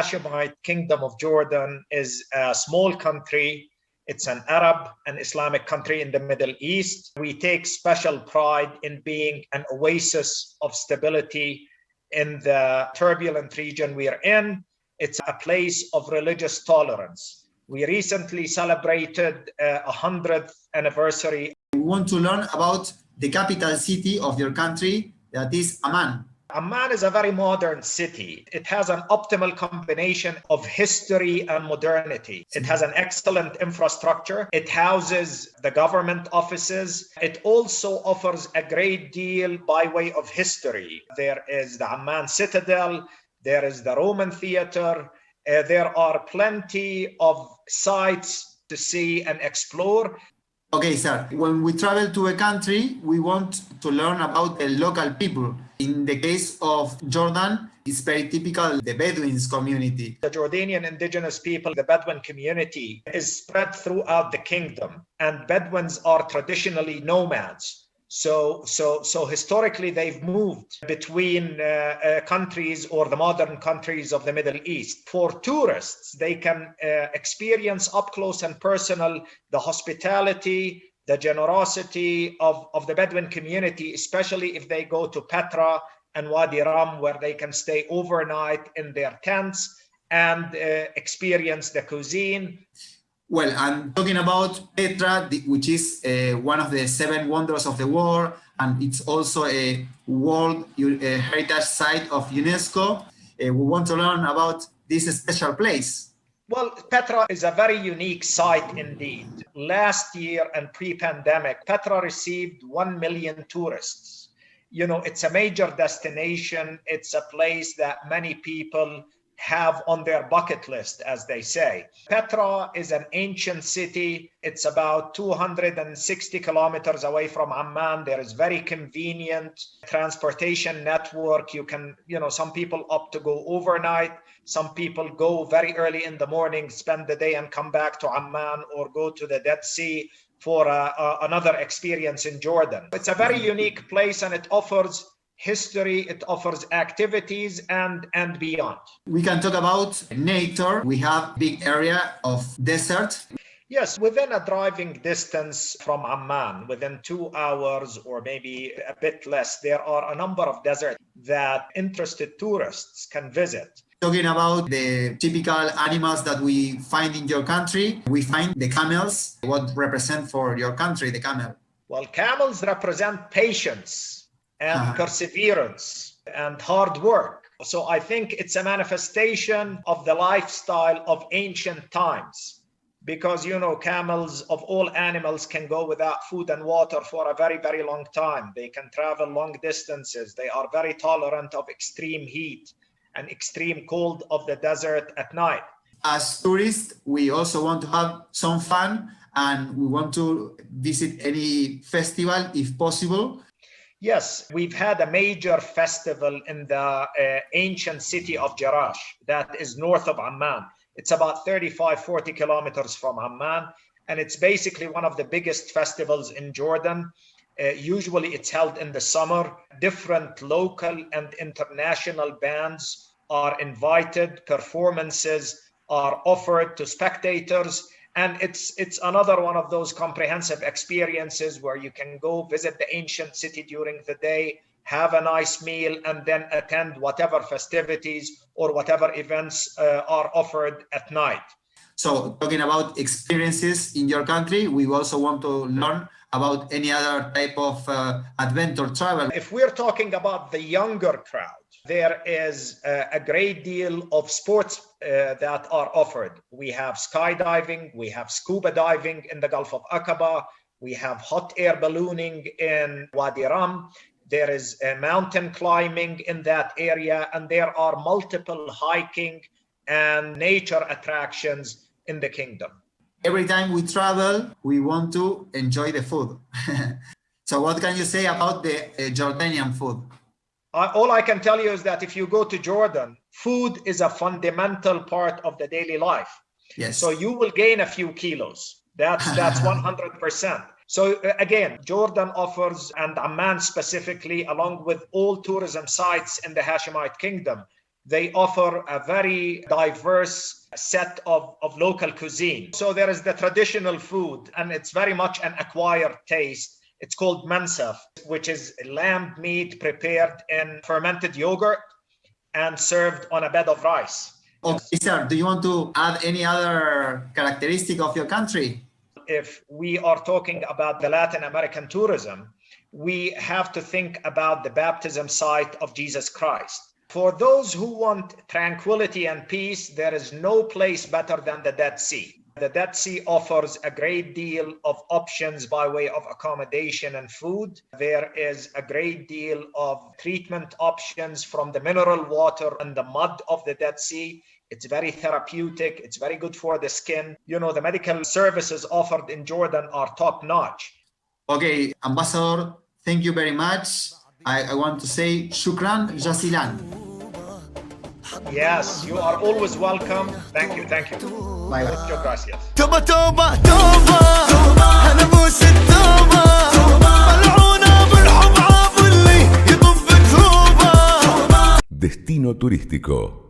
Hashemite Kingdom of Jordan is a small country. It's an Arab and Islamic country in the Middle East. We take special pride in being an oasis of stability in the turbulent region we are in. It's a place of religious tolerance. We recently celebrated 100th anniversary. We want to learn about the capital city of your country, that is Amman. Amman is a very modern city. It has an optimal combination of history and modernity. It has an excellent infrastructure. It houses the government offices. It also offers a great deal by way of history. There is the Amman Citadel. There is the Roman Theater. There are plenty of sites to see and explore. Okay, sir. When we travel to a country, we want to learn about the local people. In the case of Jordan, it's very typical, the Bedouins community. The Jordanian indigenous people, the Bedouin community, is spread throughout the kingdom, and Bedouins are traditionally nomads. So historically, they've moved between countries or the modern countries of the Middle East. For tourists, they can experience up close and personal the hospitality, the generosity of the Bedouin community, especially if they go to Petra and Wadi Rum, where they can stay overnight in their tents and experience the cuisine. Well, I'm talking about Petra, which is one of the 7 wonders of the world, and it's also a World Heritage Site of UNESCO. We want to learn about this special place. Well, Petra is a very unique site indeed. Last year and pre-pandemic, Petra received 1 million tourists. You know, it's a major destination. It's a place that many people have on their bucket list, as they say. Petra is an ancient city. It's about 260 kilometers away from Amman. There is very convenient transportation network. You can, some people opt to go overnight. Some people go very early in the morning, spend the day and come back to Amman, or go to the Dead Sea for another experience in Jordan. It's a very unique place, and it offers history, it offers activities and beyond. We can talk about nature. We have big area of desert. Yes, within a driving distance from Amman, within 2 hours or maybe a bit less, there are a number of deserts that interested tourists can visit. Talking about the typical animals that we find in your country, we find the camels. What represent for your country, the camel? Well, camels represent patience and perseverance and hard work. So I think it's a manifestation of the lifestyle of ancient times, because, camels of all animals can go without food and water for a very, very long time. They can travel long distances. They are very tolerant of extreme heat and extreme cold of the desert at night. As tourists, we also want to have some fun, and we want to visit any festival if possible. Yes, we've had a major festival in the ancient city of Jerash that is north of Amman. It's about 40 kilometers from Amman, and it's basically one of the biggest festivals in Jordan. Usually it's held in the summer. Different local and international bands are invited. Performances are offered to spectators. And it's another one of those comprehensive experiences where you can go visit the ancient city during the day, have a nice meal, and then attend whatever festivities or whatever events are offered at night. So talking about experiences in your country, we also want to learn about any other type of adventure travel. If we're talking about the younger crowd, there is a great deal of sports that are offered. We have skydiving, we have scuba diving in the Gulf of Aqaba, we have hot air ballooning in Wadi Rum, there is mountain climbing in that area, and there are multiple hiking and nature attractions in the kingdom. Every time we travel, we want to enjoy the food. So what can you say about the Jordanian food? All I can tell you is that if you go to Jordan, food is a fundamental part of the daily life. Yes. So you will gain a few kilos. That's 100%. So again, Jordan offers, and Amman specifically, along with all tourism sites in the Hashemite Kingdom, They offer a very diverse set of local cuisine. So there is the traditional food, and it's very much an acquired taste. It's called mansaf, which is lamb meat prepared in fermented yogurt and served on a bed of rice. Okay, sir, do you want to add any other characteristic of your country? If we are talking about the Latin American tourism, we have to think about the baptism site of Jesus Christ. For those who want tranquility and peace, there is no place better than the Dead Sea. The Dead Sea offers a great deal of options by way of accommodation and food. There is a great deal of treatment options from the mineral water and the mud of the Dead Sea. It's very therapeutic. It's very good for the skin. You know, the medical services offered in Jordan are top notch. Okay, Ambassador, thank you very much. I want to say shukran jazilan. Yes, you are always welcome. Thank you. Bye bye. Muchas gracias. توبة توبة توبة أنا بوس التوبة ملعونة بالحب عاب اللي يطب توبة. Destino turístico.